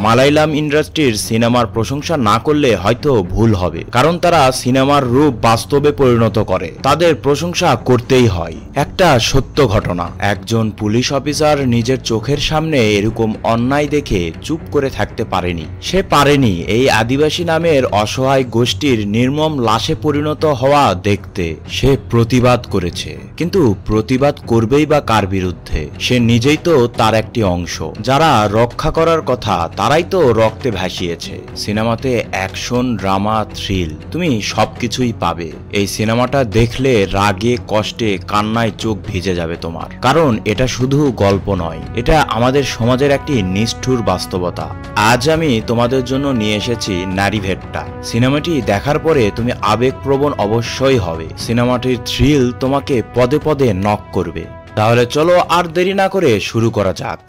মালায়ালাম ইন্ডাস্ট্রির সিনেমার প্রশংসা না করলে হয়তো ভুল হবে, কারণ তারা সিনেমার রূপ বাস্তবে পরিণত করে। তাদের প্রশংসা করতেই হয়। একটা সত্য ঘটনা, একজন পুলিশ অফিসার নিজের চোখের সামনে এরকম অন্যায় দেখে চুপ করে থাকতে পারেনি। সে পারেনি এই আদিবাসী নামের অসহায় গোষ্ঠীর নির্মম লাশে পরিণত হওয়া দেখতে। সে প্রতিবাদ করেছে, কিন্তু প্রতিবাদ করবেই বা কার বিরুদ্ধে? সে নিজেই তো তার একটি অংশ। যারা রক্ষা করার কথা তারাই তো রক্তে ভাসিয়েছে। সিনেমাতে অ্যাকশন, ড্রামা, থ্রিল, তুমি সবকিছুই পাবে। এই সিনেমাটা দেখলে রাগে, কষ্টে, কান্নায় চোখ ভিজে যাবে তোমার, কারণ এটা শুধু গল্প নয়, এটা আমাদের সমাজের একটি নিষ্ঠুর বাস্তবতা। আজ আমি তোমাদের জন্য নিয়ে এসেছি নারীভেটটা। সিনেমাটি দেখার পরে তুমি আবেগপ্রবণ অবশ্যই হবে। সিনেমাটির থ্রিল তোমাকে পদে পদে নক করবে। তাহলে চলো আর দেরি না করে শুরু করা যাক।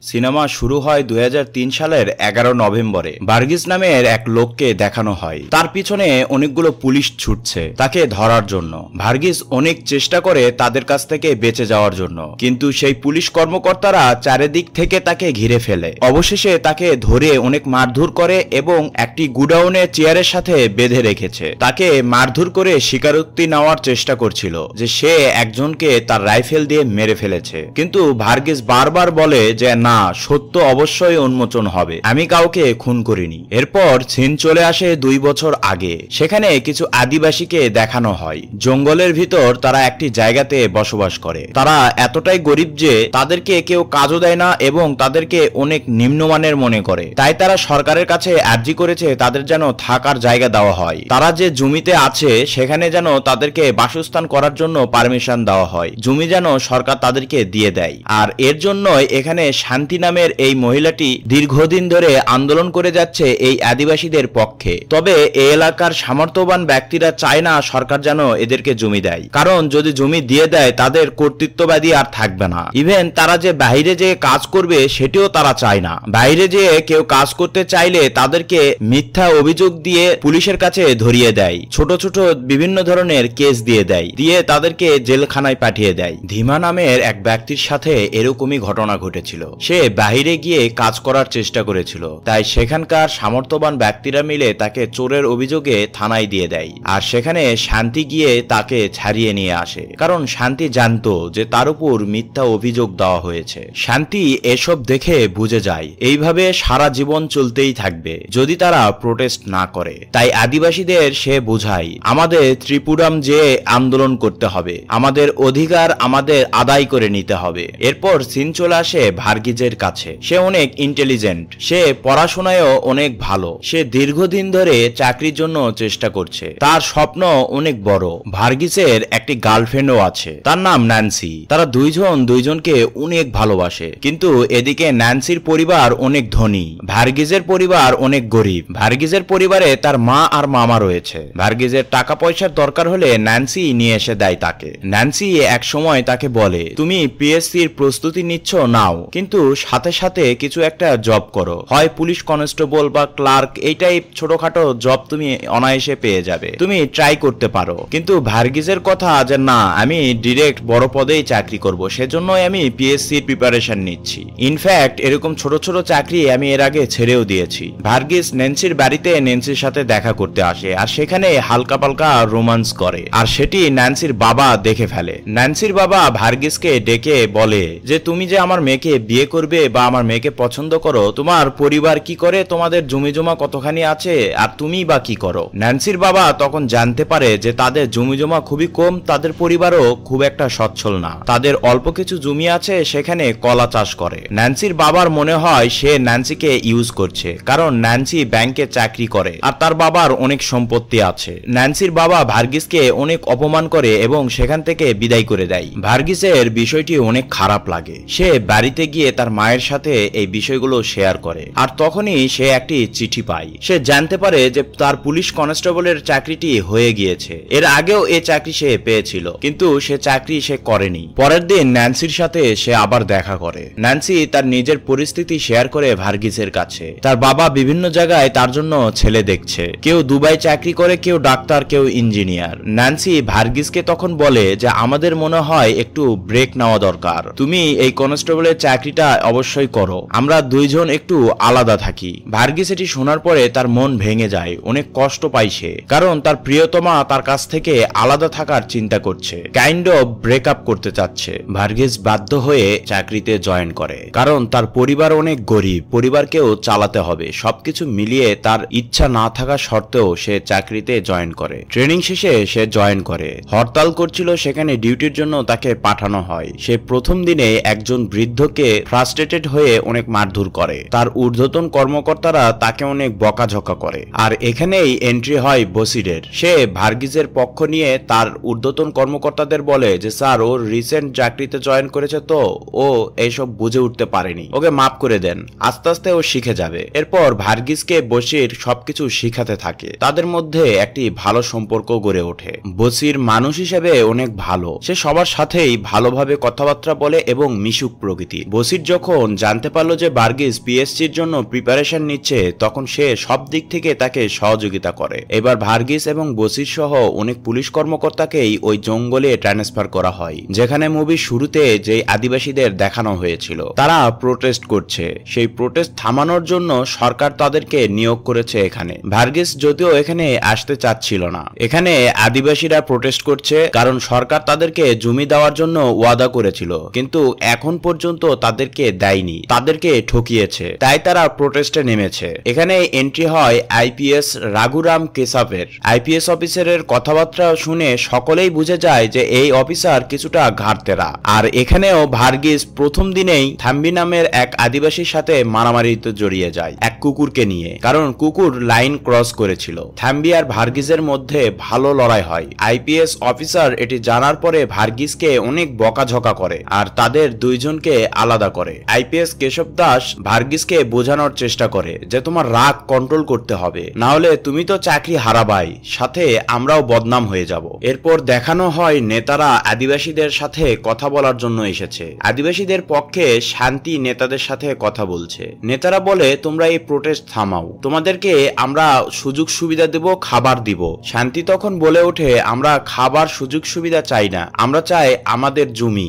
সিনেমা শুরু হয় 2003 সালের 11 নভেম্বরে। ভার্গিস নামের এক লোককে দেখানো হয়। তার পিছনে অনেকগুলো পুলিশ ছুটছে তাকে ধরার জন্য। ভার্গিস অনেক চেষ্টা করে তাদের কাছ থেকে বেঁচে যাওয়ার জন্য, কিন্তু সেই পুলিশ কর্মকর্তারা চারিদিক থেকে তাকে ঘিরে ফেলে। অবশেষে তাকে ধরে অনেক মারধর করে এবং একটি গুডাউনে চেয়ারের সাথে বেঁধে রেখেছে। তাকে মারধর করে স্বীকারোক্তি নেওয়ার চেষ্টা করছিল যে সে একজনকে তার রাইফেল দিয়ে মেরে ফেলেছে, কিন্তু ভার্গিস বারবার বলে যে না, সত্য অবশ্যই উন্মোচন হবে, আমি কাউকে খুন করিনি। এরপর সিন চলে আসে 2 বছর আগে। সেখানে কিছু আদিবাসীকে দেখানো হয়। জঙ্গলের ভিতর তারা একটি জায়গাতে বসবাস করে। তারা এতটাই গরিব যে তাদেরকে কেউ কাজও দেয় না এবং তাদেরকে অনেক নিম্নমানের মনে করে। তাই তারা সরকারের কাছে আর্জি করেছে তাদের যেন থাকার জায়গা দেওয়া হয়। তারা যে জমিতে আছে সেখানে যেন তাদেরকে বাসস্থান করার জন্য পারমিশন দেওয়া হয়। জমি যেন সরকার তাদেরকে দিয়ে দেয়। আর এর জন্যই এখানে শান্তি নামের এই মহিলাটি দীর্ঘদিন ধরে আন্দোলন করে যাচ্ছে এই আদিবাসীদের পক্ষে। তবে এই এলাকার সামর্থ্যবান ব্যক্তিরা চায় না সরকার যেন এদেরকে জমি দেয়, কারণ যদি জমি দিয়ে দেয় তাদের কর্তৃত্ববাদী আর থাকবে না। ইভেন তারা যে বাইরে যে কাজ করবে সেটিও তারা চায় না। বাইরে যে কেউ কাজ করতে চাইলে তাদেরকে মিথ্যা অভিযোগ দিয়ে পুলিশের কাছে ধরিয়ে দেয়, ছোট ছোট বিভিন্ন ধরনের কেস দিয়ে দেয়, দিয়ে তাদেরকে জেলখানায় পাঠিয়ে দেয়। ধীমা নামের এক ব্যক্তির সাথে এরকমই ঘটনা ঘটেছিল। সে বাইরে গিয়ে কাজ করার চেষ্টা করেছিল, তাই সেখানকার সামর্থ্যবান ব্যক্তিরা মিলে তাকে চোরের অভিযোগে থানায় দিয়ে দেয়। আর সেখানে শান্তি গিয়ে তাকে ছাড়িয়ে নিয়ে আসে, কারণ শান্তি জানতো যে তার উপর মিথ্যা অভিযোগ দেওয়া হয়েছে। শান্তি এসব দেখে বুঝে যায় এইভাবে সারা জীবন চলতেই থাকবে যদি তারা প্রোটেস্ট না করে। তাই আদিবাসীদের সে বোঝায় আমাদের ত্রিপুরাম যে আন্দোলন করতে হবে, আমাদের অধিকার আমাদের আদায় করে নিতে হবে। এরপর সিন চলে আসে ভার্গিজের কাছে। সে অনেক ইন্টেলিজেন্ট, সে পড়াশোনায়ও অনেক ভালো। সে দীর্ঘদিন ধরে চাকরির জন্য চেষ্টা করছে। তার স্বপ্ন অনেক বড়। ভার্গিসের একটি গার্লফ্রেন্ডও আছে, তার নাম ন্যান্সি। তারা দুইজনকে অনেক ভালোবাসে, কিন্তু এদিকে ন্যান্সির পরিবার অনেক ধনী, ভার্গিসের পরিবার অনেক গরিব। ভার্গিসের পরিবারে তার মা আর মামা রয়েছে। ভার্গিসের টাকা পয়সার দরকার হলে ন্যান্সি নিয়ে এসে দেয় তাকে। ন্যান্সি এক সময় তাকে বলে তুমি পিএসসির প্রস্তুতি নিচ্ছ নাও, কিন্তু সাথে সাথে কিছু একটা জব করো, হয় পুলিশ কনস্টেবল বা ক্লার্ক, এই টাইপ ছোটখাটো জব তুমি অনায়াসে পেয়ে যাবে, তুমি ট্রাই করতে পারো। কিন্তু ভার্গিসের কথা যে না, আমি ডিরেক্ট বড় পদেই চাকরি করব, সেজন্যই আমি পিএসসির প্রিপারেশন নিচ্ছি। ইনফ্যাক্ট এরকম ছোট ছোট চাকরি আমি এর আগে ছেড়েও দিয়েছি। ভার্গিস ন্যান্সির বাড়িতে ন্যান্সির সাথে দেখা করতে আসে, আর সেখানে হালকা পালকা রোমান্স করে, আর সেটি ন্যান্সির বাবা দেখে ফেলে। ন্যান্সির বাবা ভার্গিসকে ডেকে বলে যে তুমি যে আমার মেয়েকে বিয়ে করবে বা আমার মেয়েকে পছন্দ করো, তোমার পরিবার কি করে, তোমাদের জমি জমা কতখানি আছে, আর তুমি বা কি করো। ন্যান্সির বাবা তখন জানতে পারে যে তাদের জমি জমা খুবই কম, তাদের পরিবারও খুব একটা সচ্ছল না, তাদের অল্প কিছু জমি আছে, সেখানে কলা চাষ করে। ন্যান্সির বাবার মনে হয় সে ন্যান্সিকে ইউজ করছে, কারণ ন্যান্সি ব্যাংকে চাকরি করে আর তার বাবার অনেক সম্পত্তি আছে। ন্যান্সির বাবা ভার্গিসকে অনেক অপমান করে এবং সেখান থেকে বিদায় করে দেয়। ভার্গিসের বিষয়টি অনেক খারাপ লাগে। সে বাড়িতে গিয়ে তার মায়ের সাথে এই বিষয়গুলো শেয়ার করে, আর তখনই সে একটি চিঠি পায়। সে জানতে পারে যে তার পুলিশ কনস্টেবলের চাকরিটি হয়ে গিয়েছে। এর আগেও এই চাকরি সে পেয়েছিল, কিন্তু সে চাকরি সে করেনি। পরের দিন ন্যান্সির সাথে সে আবার দেখা করে। ন্যান্সি তার নিজের পরিস্থিতি শেয়ার করে ভার্গিসের কাছে। তার বাবা বিভিন্ন জায়গায় তার জন্য ছেলে দেখছে, কেউ দুবাই চাকরি করে, কেউ ডাক্তার, কেউ ইঞ্জিনিয়ার। ন্যান্সি ভার্গিসকে তখন বলে যে আমাদের মনে হয় একটু ব্রেক নেওয়া দরকার, তুমি এই কনস্টেবলের চাকরিটা অবশ্যই করো, আমরা দুইজন একটু আলাদা থাকি। ভার্গিস এটি শোনার পরে তার মন ভেঙে যায়, অনেক কষ্ট পায় সে, কারণ তার প্রিয়তমা তার কাছ থেকে আলাদা থাকার চিন্তা করছে, কাইন্ড অফ ব্রেকআপ করতে চাচ্ছে। ভার্গিস বাধ্য হয়ে চাকরিতে জয়েন করে, কারণ তার পরিবার অনেক গরিব, পরিবারকেও চালাতে হবে। সবকিছু মিলিয়ে তার ইচ্ছা না থাকা সত্ত্বেও সে চাকরিতে জয়েন করে। ট্রেনিং শেষে সে জয়েন করে, হরতাল করছিল, সেখানে ডিউটির জন্য তাকে পাঠানো হয়। সে প্রথম দিনে একজন বৃদ্ধকে ফ্রাস্ট্রেটেড হয়ে অনেক মারধর করে, তার ঊর্ধ্বতন কর্মকর্তারা তাকে অনেক বকাঝকা করে। আর এখানেই এন্ট্রি হয় বসিরের। সে ভার্গিসের পক্ষ নিয়ে তার ঊর্ধ্বতন কর্মকর্তাদের বলে যে স্যার, ওর রিসেন্ট চাকরিতে জয়েন করেছে, তো ও এইসব বুঝে উঠতে পারেনি, ওকে মাফ করে দেন, আস্তে আস্তে ও শিখে যাবে। এরপর ভার্গিসকে বসির সবকিছু শিখাতে থাকে, তাদের মধ্যে একটি ভালো সম্পর্ক গড়ে ওঠে। বসির মানুষ হিসেবে অনেক ভালো, সে সবার সাথেই ভালোভাবে কথাবার্তা বলে এবং মিশুক প্রকৃতি। বসির যখন জানতে পারলো যে ভার্গিস পিএসসির জন্য প্রিপারেশন নিচ্ছে, তখন সে সব দিক থেকে তাকে সহযোগিতা করে। এবার ভার্গিস এবং বসির সহ অনেক পুলিশ কর্মকর্তাকেই ওই জঙ্গলে ট্রান্সফার করা হয়, যেখানে মুভির শুরুতে যে আদিবাসীদের দেখানো হয়েছিল। তারা প্রোটেস্ট করছে, সেই প্রোটেস্ট থামানোর জন্য সরকার তাদেরকে নিয়োগ করেছে এখানে। ভার্গিস যদিও এখানে আসতে চাচ্ছিল না, এখানে আদিবাসীরা প্রোটেস্ট করছে কারণ সরকার তাদেরকে জমি দেওয়ার জন্য ওয়াদা করেছিল, কিন্তু এখন পর্যন্ত তাদেরকে দেয়নি, তাদেরকে ঠকিয়েছে, তাই তারা প্রোটেস্টে নেমেছে। এখানে এন্ট্রি হয় আইপিএস রাঘুরাম কেশাপের। আইপিএস অফিসারের কথাবার্তা শুনে সকলেই বুঝে যায় যে এই অফিসার কিছুটা ঘাটতেরা। আর এখানেও ভার্গিস প্রথম দিনেই থাম্বি নামের এক আদিবাসীর সাথে মারামারিতে জড়িয়ে যায় এক কুকুরকে নিয়ে, কারণ কুকুর লাইন ক্রস করেছিল। থাম্বি আর ভার্গিসের মধ্যে ভালো লড়াই হয়। আইপিএস অফিসার এটি জানার পরে ভার্গিসকে অনেক বকাঝকা করে আর তাদের দুইজনকে আলাদা করে। আইপিএস কেশব দাস ভার্গিসকে বোঝানোর চেষ্টা করে যে তোমার রাগ কন্ট্রোল করতে হবে, না হলে তুমি তো চাকরি হারাবাই, সাথে আমরাও বদনাম হয়ে যাব। এরপর দেখানো হয় নেতারা আদিবাসীদের সাথে কথা বলার জন্য এসেছে, আদিবাসীদের পক্ষে শান্তি নেতাদের সাথে কথা বলছে। নেতারা বলে তোমরা এই প্রোটেস্ট থামাও, তোমাদেরকে আমরা সুযোগ সুবিধা দেব, খাবার দিব। শান্তি তখন বলে ওঠে আমরা খাবার সুযোগ সুবিধা চাই না, আমরা চাই আমাদের জমি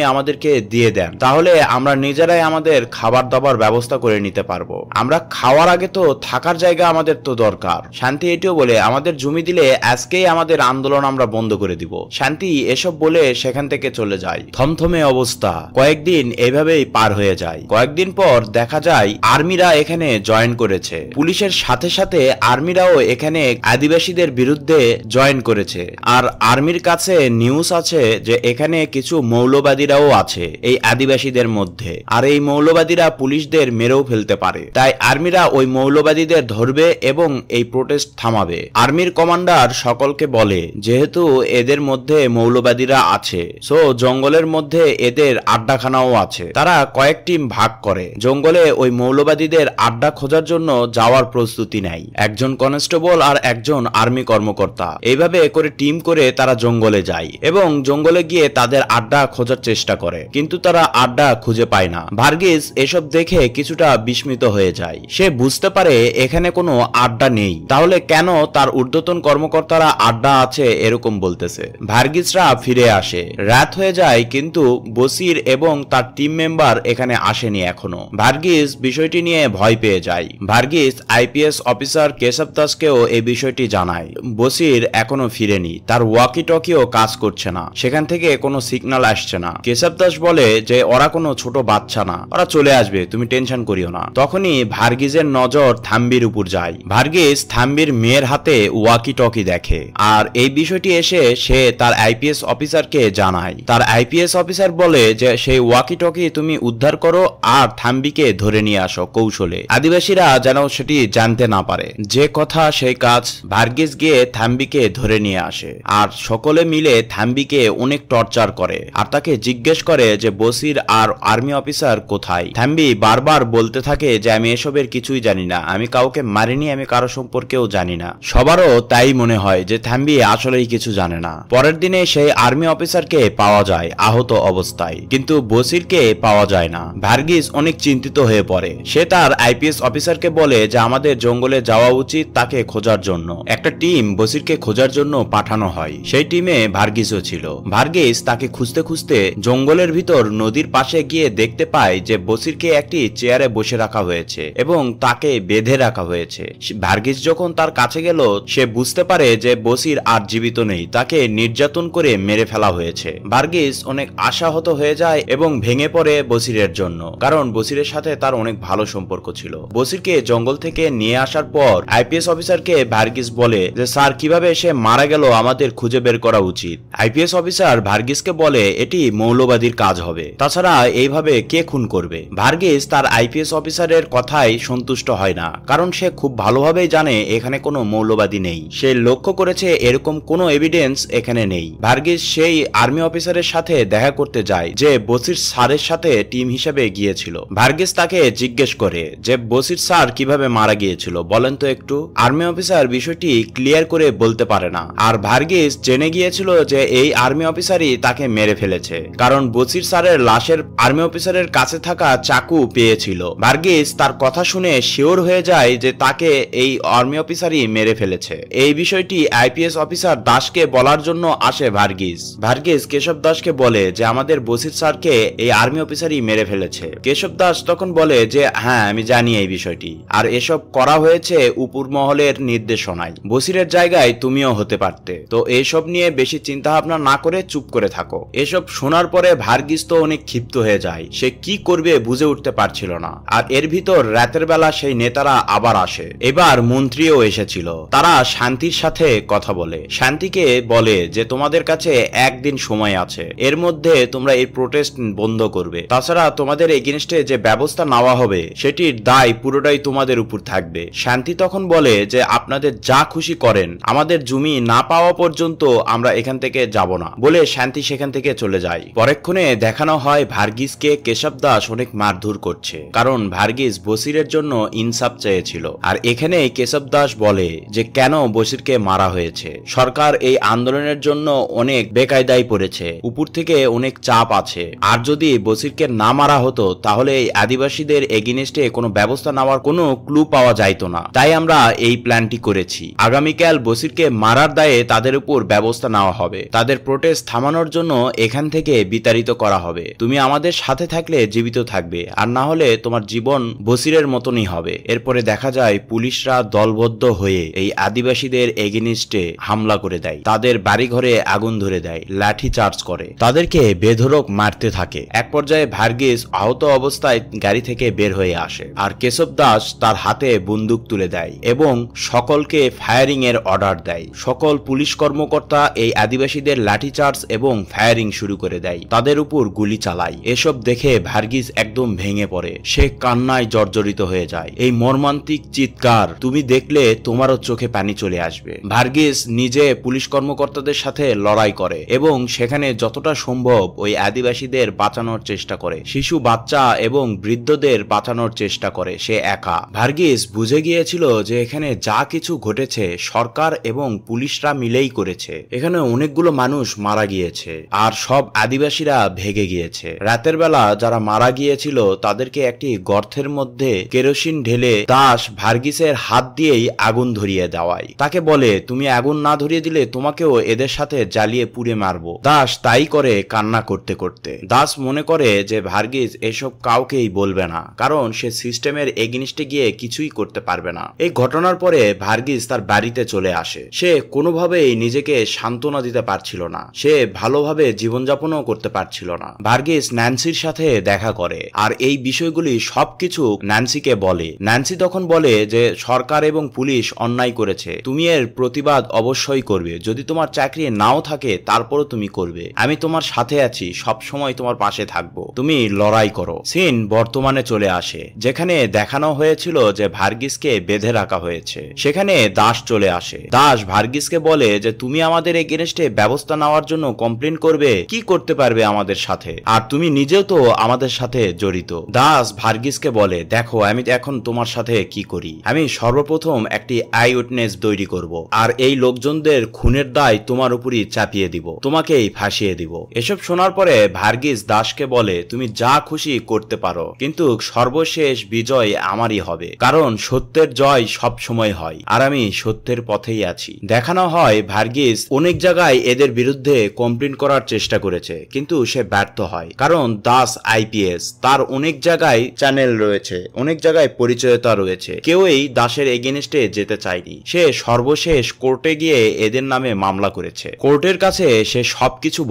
আমাদেরকে দিয়ে দেন, তাহলে আমরা নিজেরাই আমাদের খাবার দাবার ব্যবস্থা করে নিতে পারবো। আমরা খাওয়ার আগে তো থাকার জায়গা আমাদের তো দরকার। শান্তি এটিও বলে আমাদের জমি দিলে আজকেই আমাদের আন্দোলন আমরা বন্ধ করে দিব। শান্তি এসব বলে সেখান থেকে চলে যায়। থমথমে অবস্থা কয়েকদিন এভাবেই পার হয়ে যায়। কয়েকদিন পর দেখা যায় আর্মিরা এখানে জয়েন করেছে, পুলিশের সাথে সাথে আর্মিরাও এখানে আদিবাসীদের বিরুদ্ধে জয়েন করেছে। আর আর্মির কাছে নিউজ আছে যে এখানে কিছু মৌলবাদীরাও আছে এই আদিবাসীদের মধ্যে, আর এই মৌলবাদীরা পুলিশদের মেরেও ফেলতে পারে। তাই আর্মিরা ওই মৌলবাদীদের ধরবে এবং এই প্রোটেস্ট থামাবে। আর্মির কমান্ডার সকলকে বলে যেহেতু এদের মধ্যে মৌলবাদীরা আছে, সো জঙ্গলের মধ্যে এদের আড্ডাখানাও আছে। তারা কয়েক টিম ভাগ করে জঙ্গলে ওই মৌলবাদীদের আড্ডা খোঁজার জন্য যাওয়ার প্রস্তুতি নেয়। একজন কনস্টেবল আর একজন আর্মি কর্মকর্তা এইভাবে করে টিম করে তারা জঙ্গলে যায় এবং জঙ্গলে গিয়ে তাদের আড্ডা খোঁজার চেষ্টা করে, কিন্তু তারা আড্ডা খুঁজে পায় না। ভার্গিস এসব দেখে কিছুটা বিস্মিত হয়ে যায়। সে বুঝতে পারে এখানে কোনো আড্ডা নেই, তাহলে কেন তার ঊর্ধ্বতন কর্মকর্তারা আড্ডা আছে এরকম বলতেছে। ভার্গিসরা ফিরে আসে, রাত হয়ে যায়, কিন্তু বসির এবং তার টিম মেম্বার এখানে আসেনি এখনো। ভার্গিস বিষয়টি নিয়ে ভয় পেয়ে যায়। ভার্গিস আইপিএস অফিসার কেশব দাসকেও এই বিষয়টি জানায়। বসির এখনো ফিরেনি, তার ওয়াকি টকিও কাজ করছে না, সেখান থেকে কোনো সিগন্যাল আসছে না। কেশব দাস বলে যে ওরা কোনো ছোট বাচ্চা না, ওরা চলে আসবে, তুমি টেনশন করিও না। তখনই ভার্গিসের নজর থাম্বির উপর যায়। ভার্গিস থাম্বির মেয়ের হাতে ওয়াকি টকি দেখে আর এই বিষয়টি এসে সে তার আইপিএস অফিসারকে জানায়। তার আইপিএস অফিসার বলে যে সেই ওয়াকি টকি তুমি উদ্ধার করো আর থাম্বিকে ধরে নিয়ে আসো কৌশলে, আদিবাসীরা যেন সেটি জানতে না পারে। যে কথা সেই কাজ। ভার্গিস গিয়ে থাম্বিকে ধরে নিয়ে আসে আর সকলে মিলে থাম্বিকে অনেক টর্চার করে আর তাকে জিজ্ঞেস করে যে বসির আর আর্মি অফিসার কোথায়। থাম্বি বারবার বলতে থাকে যে আমি এসবের কিছুই জানি না, আমি কাউকে মারিনি, আমি কারো সম্পর্কেও জানি না। সবারও তাই মনে হয় যে থাম্বি আসলেই কিছু জানে না। পরের দিনে সেই আর্মি অফিসারকে পাওয়া যায় আহত অবস্থায়, কিন্তু বসিরকে পাওয়া যায় না। ভার্গিস অনেক চিন্তিত হয়ে পড়ে। সে তার আইপিএস অফিসারকে বলে যে আমাদের জঙ্গলে যাওয়া উচিত তাকে খোঁজার জন্য। একটা টিম বসিরকে খোঁজার জন্য পাঠানো হয়, সেই টিমে ভার্গিসও ছিল। ভার্গিস তাকে খুঁজতে খুঁজতে জঙ্গলের ভিতর নদীর পাশে গিয়ে দেখতে পায় যে বসিরকে একটি চেয়ারে বসে রাখা হয়েছে এবং তাকে বেঁধে রাখা হয়েছে। ভার্গিস যখন তার কাছে গেল সে বুঝতে পারে যে বসির আর জীবিত নেই, তাকে নির্যাতন করে মেরে ফেলা হয়েছে। ভার্গিস অনেক আশাহত হয়ে যায় এবং ভেঙে পড়ে বসিরের জন্য, কারণ বসিরের সাথে তার অনেক ভালো সম্পর্ক ছিল। বসিরকে জঙ্গল থেকে নিয়ে আসার পর আইপিএস অফিসারকে ভার্গিস বলে যে স্যার, কিভাবে সে মারা গেল আমাদের খুঁজে বের করা উচিত। আইপিএস অফিসার ভার্গিসকে বলে এটি মৌলবাদীর কাজ হবে, তাছাড়া এইভাবে কে খুন করবে। ভার্গিস তার আইপিএস অফিসারের কথাই সন্তুষ্ট হয় না, কারণ সে খুব ভালোভাবেই জানে এখানে কোনো মৌলবাদী নেই। সে লক্ষ্য করেছে এরকম কোনো এভিডেন্স এখানে নেই। ভার্গিস সেই আর্মি অফিসারের সাথে দেখা করতে যায় যে বসির স্যারের সাথে টিম হিসেবে গিয়েছিল। ভার্গিস তাকে জিজ্ঞেস করে যে বসির স্যার কিভাবে মারা গিয়েছিল বলেন তো একটু। আর্মি অফিসার বিষয়টি ক্লিয়ার করে বলতে পারে না, আর ভার্গিস জেনে গিয়েছিল যে এই আর্মি অফিসারই তাকে মেরে ফেলেছে, কারণ বসির স্যারের লাশের আর্মি অফিসারের কাছে থাকা চাকু পেয়েছিল। ভার্গিস তার কথা শুনে শিওর হয়ে যায় যে তাকে এই আর্মি অফিসারই মেরে ফেলেছে। এই বিষয়টি আইপিএস অফিসার দাসকে বলার জন্য আসে ভার্গিস কেশব দাসকে বলে যে আমাদের বসির স্যারকে এই আর্মি অফিসারই মেরে ফেলেছে। কেশব দাস তখন বলে যে হ্যাঁ, আমি জানি এই বিষয়টি, আর এসব করা হয়েছে উপর মহলের নির্দেশনায়। বসিরের জায়গায় তুমিও হতে পারতে, তো এইসব নিয়ে বেশি চিন্তা ভাবনা না করে চুপ করে থাকো। এসব শোনার পরে ভার্গিস তো অনেক ক্ষিপ্ত হয়ে যায়, সে কি করবে বুঝে উঠতে পারছিল না। আর এর ভিতর রাতের বেলা সেই নেতারা আবার আসে, এবার মন্ত্রীও এসেছিল। তারা শান্তির সাথে কথা বলে, শান্তিকে বলে যে তোমাদের কাছে একদিন সময় আছে, এর মধ্যে তোমরা এই প্রোটেস্ট বন্ধ করবে, তাছাড়া তোমাদের এগেইনস্টে যে ব্যবস্থা নেওয়া হবে সেটির দায় পুরোটাই তোমাদের উপর থাকবে। শান্তি তখন বলে যে আপনাদের যা খুশি করেন, আমাদের জমি না পাওয়া পর্যন্ত আমরা এখান থেকে যাব না, বলে শান্তি সেখান থেকে চলে যায়। পরক্ষণে দেখানো হয় ভার্গিসকে কেশব দাস অনেক মারধর করছে, কারণ ভার্গিস বসিরের জন্য ইনসাফ চেয়েছিল। আর এখানে কেশব দাস বলে যে কেন বসিরকে মারা হয়েছে, সরকার এই আন্দোলনের জন্য অনেক বেকায়দায় পড়েছে, উপর থেকে অনেক চাপ আছে, আর যদি বসিরকে না মারা হতো তাহলে এই আদিবাসীদের এগেইনস্টে কোনো ব্যবস্থা নেওয়ার কোনো ক্লু পাওয়া যাইতো না, তাই আমরা এই প্ল্যানটি করেছি। আগামীকাল বসিরকে মারার দায়ে তাদের উপর ব্যবস্থা নেওয়া হবে, তাদের প্রোটেস্ট থামানোর জন্য এখান থেকে বিতাড়িত করা হবে। তুমি আমাদের সাথে থাকলে জীবিত থাকবে, আর না হলে তোমার জীবন বসিরের মতনই হবে। এরপরে দেখা যায় পুলিশরা দলবদ্ধ হয়ে এই আদিবাসীদের এগেইনস্টে হামলা করে দেয়, তাদের বাড়িঘরে আগুন ধরে দেয়, লাঠি চার্জ করে, তাদেরকে বেধড়ক মারতে থাকে। এক পর্যায়ে ভার্গিস আহত অবস্থায় গাড়ি থেকে বের হয়ে আসে, আর কেশব দাস তার হাতে বন্দুক তুলে দেয় এবং সকলকে ফায়ারিং এর অর্ডার দেয়। সকল পুলিশ কর্মকর্তা এই আদিবাসীদের লাঠিচার্জ এবং ফায়ারিং শুরু করে দেয়, তাদের উপর গুলি চালায়। এসব দেখে ভার্গিস একদম ভেঙে পড়ে, সে কান্নায় জর্জরিত হয়ে যায়। এই মর্মান্তিক চিৎকার তুমি দেখলে তোমারও চোখে পানি চলে আসবে। ভার্গিস নিজে পুলিশ কর্মকর্তাদের সাথে লড়াই করে এবং সেখানে যতটা সম্ভব ওই আদিবাসীদের বাঁচানোর চেষ্টা করে, শিশু, বাচ্চা এবং বৃদ্ধদের বাঁচানোর চেষ্টা করে সে একা। ভার্গিস বুঝে গিয়েছিল যে এখানে যা কিছু ঘটেছে সরকার এবং পুলিশরা মিলেই করেছে, এখানে অনেকগুলো মানুষ মারা গিয়েছে আর সব আদিবাসীরা ভেগে গিয়েছে। রাতের বেলা যারা মারা গিয়েছিল তাদেরকে একটি গর্তের মধ্যে কেরোসিন ঢেলে দাস ভার্গিসের হাত দিয়েই আগুন ধরিয়ে দেওয়ায়, তাকে বলে তুমি আগুন না ধরিয়ে দিলে তোমাকেও এদের সাথে জ্বালিয়ে পুড়ে মারবো। দাস তাই করে কান্না করতে করতে। দাস মনে করে যে ভার্গিস এসব কাউকেই বলবে না, কারণ সে সিস্টেমের এগেইনস্টে গিয়ে কিছুই করতে পারবে না। এই ঘটনার পরে ভার্গিস তার বাড়িতে চলে আসে। সে কোনোভাবেই নিজেকে সান্ত্বনা দিতে পারছিল না, সে ভালোভাবে জীবনযাপনও করতে পারছিল না। ভার্গিস ন্যান্সির সাথে দেখা করে আর এই বিষয়গুলি সবকিছু ন্যান্সিকে বলে। ন্যান্সি তখন বলে যে সরকার এবং পুলিশ অন্যায় করেছে, তুমি এর প্রতিবাদ অবশ্যই করবে, যদি তোমার চাকরি নাও থাকে তারপরও তুমি করবে, আমি তোমার সাথে আছি, সব সময় তোমার পাশে থাকবো, তুমি লড়াই করো। সিন বর্তমানে চলে আসে, যেখানে দেখানো হয়েছিল যে ভার্গিসকে বেঁধে রাখা হয়েছে, সেখানে দাস চলে আসে। দাস ভার্গিসকে বলে যে তুমি আমাদের এগেইনস্টে ব্যবস্থা নেওয়ার জন্য কমপ্লেন করবে, কি করতে পারবে আমাদের সাথে, আর তুমি নিজেও তো আমাদের সাথে জড়িত। দাস ভার্গিসকে বলে দেখো আমি এখন তোমার সাথে কি করি, আমি সর্বপ্রথম একটি আই উইটনেস তৈরি করব, আর এই লোকজনদের খুনের দায় তোমার উপরই চাপিয়ে দিব, তোমাকেই ফাঁসিয়ে দিব। এসব শোনার পরে ভার্গিস দাসকে বলে তুমি যা খুশি করতে পারো, কিন্তু সর্বশেষ বিজয় আমারই হবে, কারণ সত্যের জয় সব সময় হয়, আর আমি সত্যের পথেই আছি। দেখানো হয় ভার্গিস অনেক জায়গায় এদের বিরুদ্ধে কমপ্লেন করার চেষ্টা করেছে, কিন্তু সে ব্যর্থ হয়, কারণ দাস আইপিএস, তার অনেক জায়গায় চ্যানেল রয়েছে, অনেক জায়গায় পরিচয়তা রয়েছে, কেউই দাসের এগেনস্টে যেতে চায়নি। সে সর্বশেষ কোর্টে গিয়ে এদের নামে মামলা করেছে। কোর্টের কাছে সে সবকিছু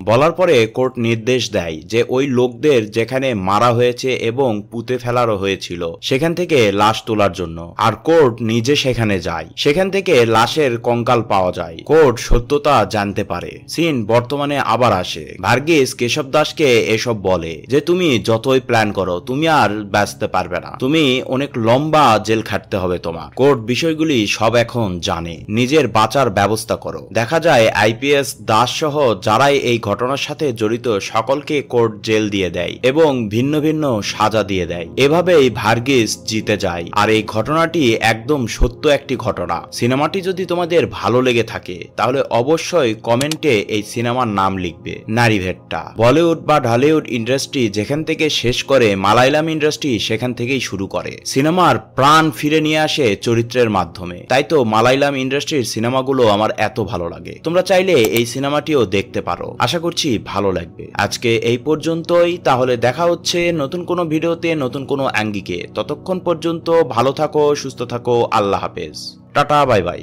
বলার পরে কোর্ট নির্দেশ দেয় যে ওই লোকদের যেখানে মারা হয়েছে এবং পুঁতে ফেলারও হয়েছিল সেখান থেকে লাশ তোলার জন্য। আর কোর্ট নিজে সেখানে যায়, সেখান থেকে লাশের কঙ্কাল পাওয়া যায়। কোর্ট সত্যতা জানতে পারে। সিন বর্তমানে আবার আসে। ভার্গিস কেশব দাসকে এসব বলে যে তুমি যতই প্ল্যান করো তুমি আর বাঁচতে পারবে না, তুমি অনেক লম্বা জেল খাটতে হবে তোমার। কোর্ট বিষয়গুলি সব এখন জানে, নিজের বাঁচার ব্যবস্থা করো। দেখা যায় আইপিএস দাস সহ যারাই এই ঘটনার সাথে জড়িত সকলকে কোর্ট জেল দিয়ে দেয় এবং ভিন্ন ভিন্ন সাজা দিয়ে দেয়। এভাবেই ভার্গিস জিতে যায়। আর এই ঘটনাটি একদম সত্য একটি ঘটনা। সিনেমাটি যদি তোমাদের ভালো লেগে থাকে তাহলে অবশ্যই কমেন্টে এই সিনেমার নাম লিখবে, নারীভেট্টা। বলিউড বা ঢালিউড ইন্ডাস্ট্রি যেখান থেকে শেষ করে মালায়ালাম ইন্ডাস্ট্রি সেখান থেকেই শুরু করে। সিনেমার প্রাণ ফিরে নিয়ে আসে চরিত্রের মাধ্যমে। তাই তো মালায়ালাম ইন্ডাস্ট্রির সিনেমাগুলো আমার এত ভালো লাগে। তোমরা চাইলে এই সিনেমাটিও দেখতে পারো, আশা করছি ভালো লাগবে। আজকে এই পর্যন্তই, তাহলে দেখা হচ্ছে নতুন কোনো ভিডিওতে নতুন কোনো আঙ্গিকে। ততক্ষণ পর্যন্ত ভালো থাকো, সুস্থ থাকো, আল্লাহ হাফেজ, টাটা, বাই বাই।